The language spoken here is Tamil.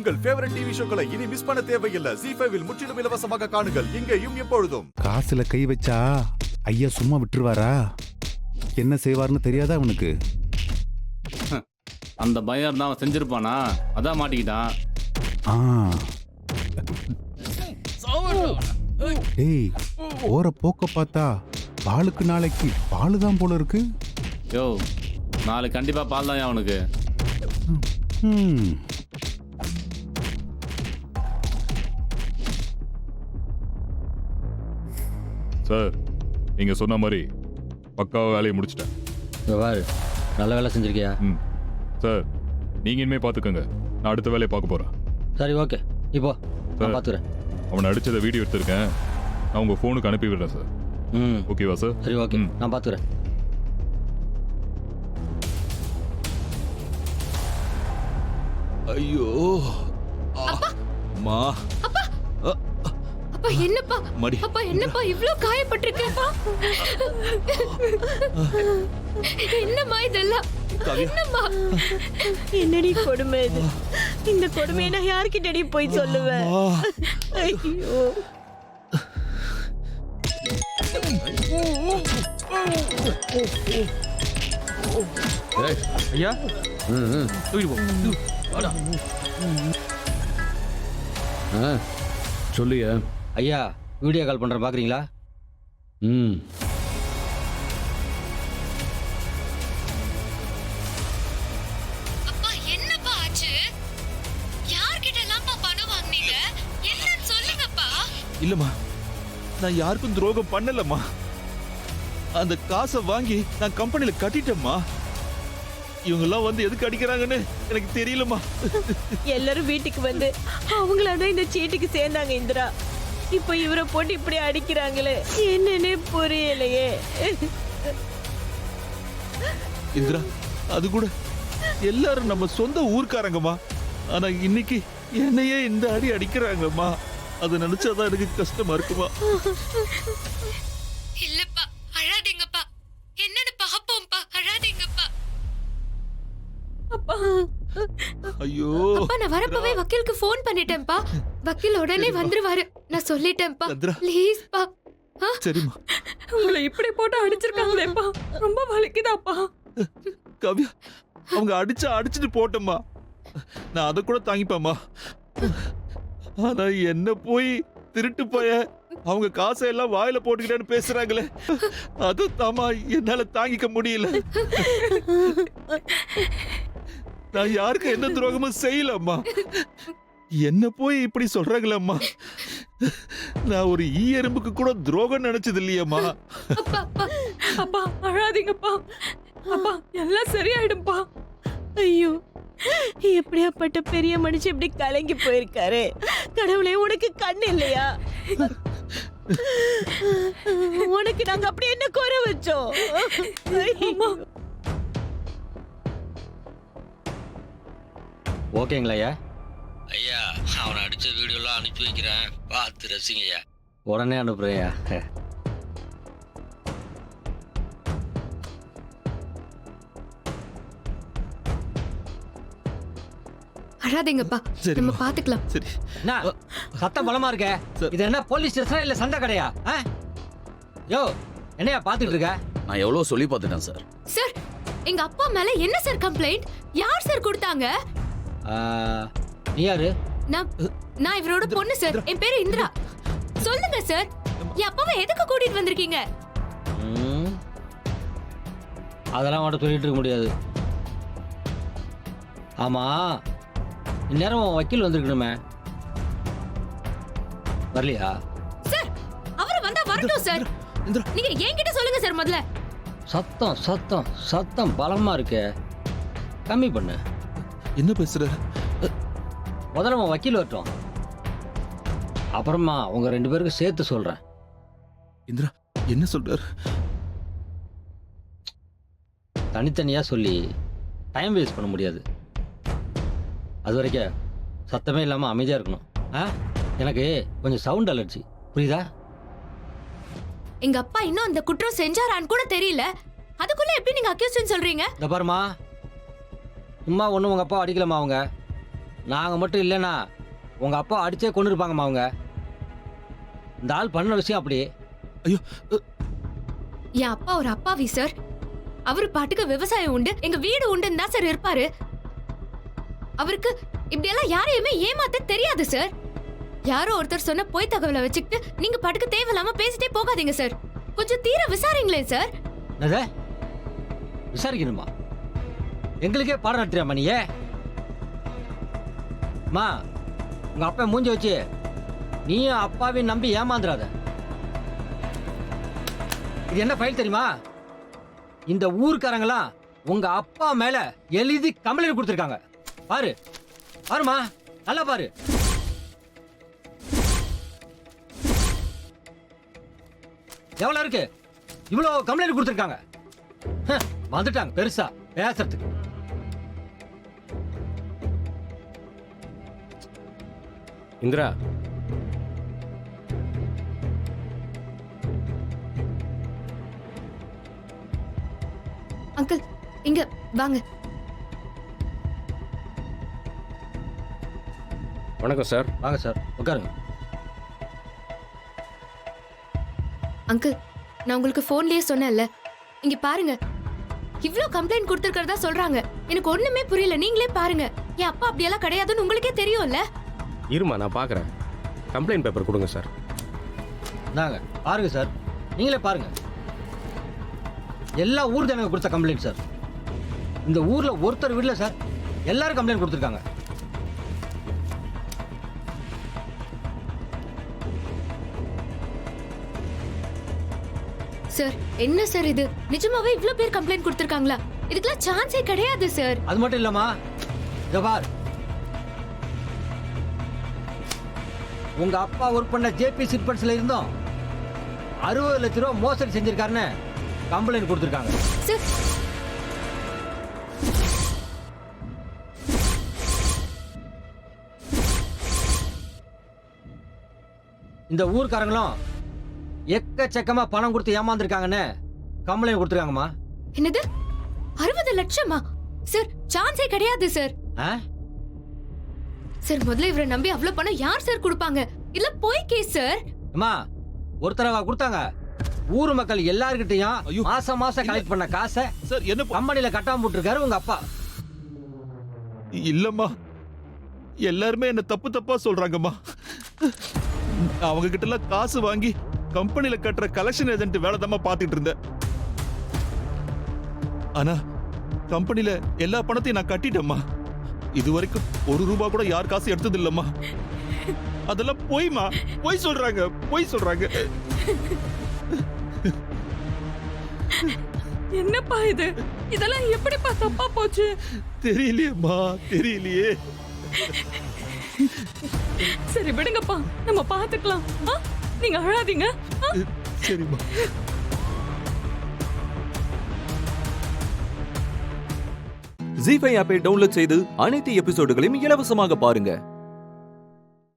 உங்கள் ஃபேவரட் டிவி ஷோக்களை இனி மிஸ் பண்ண தேவையில்லை. ZEE5 இல் முற்றிலும் இலவசமாக காணுங்கள், இங்கேயும் எப்பொழுதும். காசுல கை வச்சா ஐயா சும்மா விட்டுருவாரா? என்ன செய்வார்னு தெரியாதா அவனுக்கு? அந்த பயம் தான் அவன் செஞ்சிருப்பானா, அதான் மாட்டிக்கிட்டான். டேய், போற போக்க பார்த்தா பாலுக்கு நாளைக்கு பாலு தான் போல இருக்கு. யோ, நாளைக்கு கண்டிப்பா பால் தான் அவனுக்கு. சார், நீங்க சொன்ன மாதிரி பக்காவா வேலையை முடிச்சிட்டேன். நல்ல வேலை செஞ்சிருக்கியா? சார், நீங்க இனிமே பாத்துக்கோங்க, நான் அடுத்த வேலையை பார்க்க போறேன். சரி, ஓகே. இப்போ நான் பாத்துக்கிறேன். அவனை அடிச்சத வீடியோ எடுத்திருக்கேன், நான் உங்க போனுக்கு அனுப்பி விடுறேன் சார். ஓகேவா சார்? சரி, ஓகே, நான் பாத்துக்கிறேன். ஐயோ அம்மா, அப்பா என்னப்பா? மடி. அப்பா என்னப்பா இவ்ளோ காயப்பட்டிருக்கேப்பா? என்னம்மா இதெல்லாம்? என்னம்மா? என்னடி கொடுமை இது? இந்த கொடுமையை நான் யார்கிட்டடி போய் சொல்லுவேன்? ஐயோ, ஐயா சொல்லுங்க ஐயா. வீடியோ கால் பண்றேன், பாக்குறீங்களா? அப்பா என்னப்பா ஆச்சு? யார்கிட்ட எல்லாம்ப்பா பணம் வாங்குனீங்க? என்னன்னு சொல்லுங்கப்பா. இல்லம்மா, நான் யாருக்கும் துரோகம் பண்ணலம்மா. அந்த காசை வாங்கி நான் கம்பெனில கட்டிட்டேம்மா. இவங்கெல்லாம் வந்து எதுக்கு அடிக்கிறாங்கன்னு எனக்கு தெரியலம்மா. எல்லாரும் வீட்டுக்கு வந்து அவங்களாதான் இந்த சீட்டுக்கு சேர்ந்தாங்க இந்திரா. இப்ப இவரை போட்டு இப்படி அடிக்கிறாங்களே, என்னன்னே புரியலையே. இந்திரா, அது கூட எல்லாரும் நம்ம சொந்த ஊர்க்காரங்கம்மா. ஆனா இன்னைக்கு என்னையே இந்த அடி அடிக்கிறாங்கம்மா. அதை நினைச்சாதான் எனக்கு கஷ்டமா இருக்குமா. இல்லப்பா, அழாதீங்கப்பா. என்னன்னு பாப்போம்ப்பா, அழாதீங்கப்பா. அப்பா, ஐயோ அப்பா, நான் வரப்பவே வக்கீலுக்கு ஃபோன் பண்ணிட்டேன்ப்பா. வக்கீல் உடனே வந்துருவாரு, நான் சொல்லிட்டேன்ப்பா. சந்திரா. ப்ளீஸ்ப்பா. சரிம்மா. உங்களை இப்படி போட்டு அடிச்சிருக்காங்களேப்பா, ரொம்ப வலிக்குதாப்பா. கவ்யா, அவங்க அடிச்சுட்டு போட்டோம்மா, நான் அதை கூட தாங்கிப்பேம்மா. ஆனா என்ன போய் திருட்டு போய அவங்க காசை எல்லாம் வாயில போட்டுக்கிட்டேன்னு பேசுறாங்களே, அது தாமா என்னால தாங்கிக்க முடியல. நான் யாருக்கு எந்த துரோகமும் செய்யலம்மா. என்ன போய் இப்படி சொல்றாங்களேம்மா. நான் ஒரு ஈ எறும்புக்கு கூட துரோகம் நினைச்சது இல்லையம்மா. அப்பா, அழாதீங்கப்பா. அப்பா, எல்லாம் சரியாயிடும்பா. ஐயோ, எப்படியாப்பட்ட பெரிய மனுஷன் இப்படி கலங்கி போயிருக்காரு. கடவுளே, உனக்கு கண்ணு இல்லையா? உனக்கு நாங்க அப்படி என்ன குறை வச்சோம்? ஓகேங்களா ஐயா? ஐயா, அவனை அடிச்ச வீடியோலாம் அனுப்பி வைக்கிறேன், பார்த்து ரசிங்கய்யா. உடனே அனுப்புறேயா. அழாதீங்கப்பா, நம்ம பாத்துக்கலாம். சரி. என்ன சத்தம் பலமா இருக்க? இது என்ன போலீஸ் ஸ்டேஷனா இல்ல சண்டை கடையா? யோ, என்னையா பாத்துட்டு இருக்க? நான் எவ்வளவு சொல்லி பார்த்துட்டேன் சார். சார், எங்க அப்பா மேல என்ன சார் கம்ப்ளைண்ட்? யார் சார் கொடுத்தாங்க? நீ யாரு? நான் இவரோட பொண்ணு சார். என் பேரு இந்திரா. சொல்லுங்க சார், என் அப்பாவை எதுக்கு கூட்டிட்டு வந்திருக்கீங்க? அதெல்லாம் மட்டும் சொல்லிட்டு இருக்க முடியாது. ஆமா, இந்நேரம் வக்கீல் வந்திருக்கணுமே, வரலையா? சார், அவரு வந்தா வரட்டும் சார். நீங்க என்கிட்ட சொல்லுங்க சார் முதல்ல. சத்தம் சத்தம் சத்தம் பலமா இருக்கு, கம்மி பண்ணு. என்ன பேசுற? முதல்ல உன் வக்கீல் வரட்டும், அப்புறமா உங்க 2 பேருக்கு சேர்த்து சொல்றேன். இந்திரா, என்ன சொல்றாரு? தனித்தனியா சொல்லி டைம் வேஸ்ட் பண்ண முடியாது. அது வரைக்கும் சத்தமே இல்லாம அமைதியா இருக்கணும். எனக்கு கொஞ்சம் சவுண்ட் அலர்ஜி, புரியுதா? எங்க அப்பா இன்னும் அந்த குற்றம் செஞ்சாரான்னு கூட தெரியல, அதுக்குள்ள எப்படி நீங்க அக்யூஸ்ட்னு சொல்றீங்க? இந்த பாருமா, சும்மா ஒண்ணும் உங்க அப்பா அடிக்கலாமா? அவங்க நாங்கள் மட்டும் இல்லைன்னா உங்கள் அப்பா அடிச்சே கொண்டு இருப்பாங்கம்மா அவங்க. இந்த ஆள் பண்ண விஷயம் அப்படி. ஐயோ, என் அப்பா ஒரு அப்பாவி சார். அவரு பாட்டுக்கு விவசாயம் உண்டு, எங்க வீடு உண்டுன்னு தான் சார் இருப்பாரு. அவருக்கு இப்படியெல்லாம் யாரையுமே ஏமாத்த தெரியாது சார். யாரோ ஒருத்தர் சொன்ன பொய் தகவலை வச்சுக்கிட்டு நீங்க பாட்டுக்கு தேவையில்லாம பேசிட்டே போகாதீங்க சார். கொஞ்சம் தீர விசாரிங்களேன் சார். என்னது விசாரிக்கணுமா? எங்களுக்கே பாடம் நடத்துறியாம்மா நீ? அம்மா, உங்க அப்பா மூஞ்சி வச்சு நீயும் அப்பாவையும் நம்பி ஏமாந்துடாத. இது என்ன ஃபைல் தெரியுமா? இந்த ஊர்க்காரங்களாம் உங்க அப்பா மேல எழுதி கம்ப்ளைண்ட் கொடுத்துருக்காங்க. பாரு பாருமா, நல்லா பாரு. எவ்வளவு இருக்கு? இவ்வளவு கம்ப்ளைண்ட் கொடுத்துருக்காங்க. வந்துட்டாங்க பெருசா பேசுறதுக்கு. இந்திரா, அங்கிள் இங்க வாங்க. வணக்கம் சார். வாங்க சார், உட்காருங்க. அங்கிள், நான் உங்களுக்கு போன்லயே சொன்னேன்ல, இங்க பாருங்க, இவ்ளோ கம்ப்ளைண்ட் கொடுத்திருக்கிறதா சொல்றாங்க. எனக்கு ஒண்ணுமே புரியல. நீங்களே பாருங்க. என் அப்பா அப்படியெல்லாம் கிடையாதுன்னு உங்களுக்கே தெரியும்ல. இருமா, நான் பார்க்குறேன். கம்ப்ளைண்ட் பேப்பர் கொடுங்க சார். நாங்க பாருங்க சார், நீங்களே பாருங்க. எல்லா ஊர் ஜனங்க கொடுத்த கம்ப்ளைண்ட் சார். இந்த ஊர்ல ஒருத்தர் வீட்ல சார் எல்லாரும் கம்ப்ளைண்ட் கொடுத்துருக்காங்க. சார் என்ன சார் இது? நிஜமாவே இவ்ளோ பேர் கம்ப்ளைண்ட் கொடுத்திருக்காங்களா? இதுக்கெல்லாம் சான்ஸே கிடையாது சார். அது மட்டும் இல்லம்மா, இதோ பார், உங்க அப்பா ஒர்க் பண்ண ஜேபி சிட்பண்ட்ஸ்ல இருந்தோம் 60 லட்சம் ரூபாய் மோசடி செஞ்சிருக்காருன்னு கம்ப்ளைண்ட் கொடுத்துருக்காங்க. சார் இந்த ஊர்க்காரங்களும் எக்கச்சக்கமா பணம் கொடுத்து ஏமாந்துருக்காங்கன்னு கம்ப்ளைண்ட் கொடுத்துருக்காங்கம்மா. என்னது 60 லட்சமா? சார் சான்ஸே கிடையாது சார். சார் முதல்ல இவரை நம்பி அவ்வளவு பணம் யார் சார் கொடுப்பாங்க? இல்ல போய் கேஸ் சார். அம்மா, ஒரு தடவை கொடுத்தாங்க. ஊர் மக்கள் ஐயோ. எல்லார்கிட்டையும் மாசம் மாசம் கலெக்ட் பண்ண காசை சார் என்ன கம்பெனில கட்டாம போட்டிருக்காரு உங்க அப்பா. இல்லம்மா, எல்லாருமே என்ன தப்பு தப்பா சொல்றாங்கம்மா. அவங்க கிட்ட எல்லாம் காசு வாங்கி கம்பெனில கட்டுற கலெக்ஷன் ஏஜென்ட் வேலை தான் பாத்துட்டு இருந்தேன். ஆனா கம்பெனில எல்லா பணத்தையும் நான் கட்டிட்டேம்மா. இது வரைக்கும் 1 ரூபா கூட யார் காசு எடுத்தது இல்லம்மா. அதெல்லாம் பொய்மா, பொய் சொல்றாங்க, பொய் சொல்றாங்க. என்னப்பா இது? இதெல்லாம் எப்படிப்பா தப்பா போச்சு? தெரியலையேம்மா, தெரியலையே. சரி விடுங்கப்பா, நம்ம பாத்துக்கலாம். நீங்க அழாதீங்க. சரிம்மா. ஜீ5 ஆப்பை டவுன்லோட் செய்து அனைத்து எபிசோடுகளையும் இலவசமாக பாருங்க.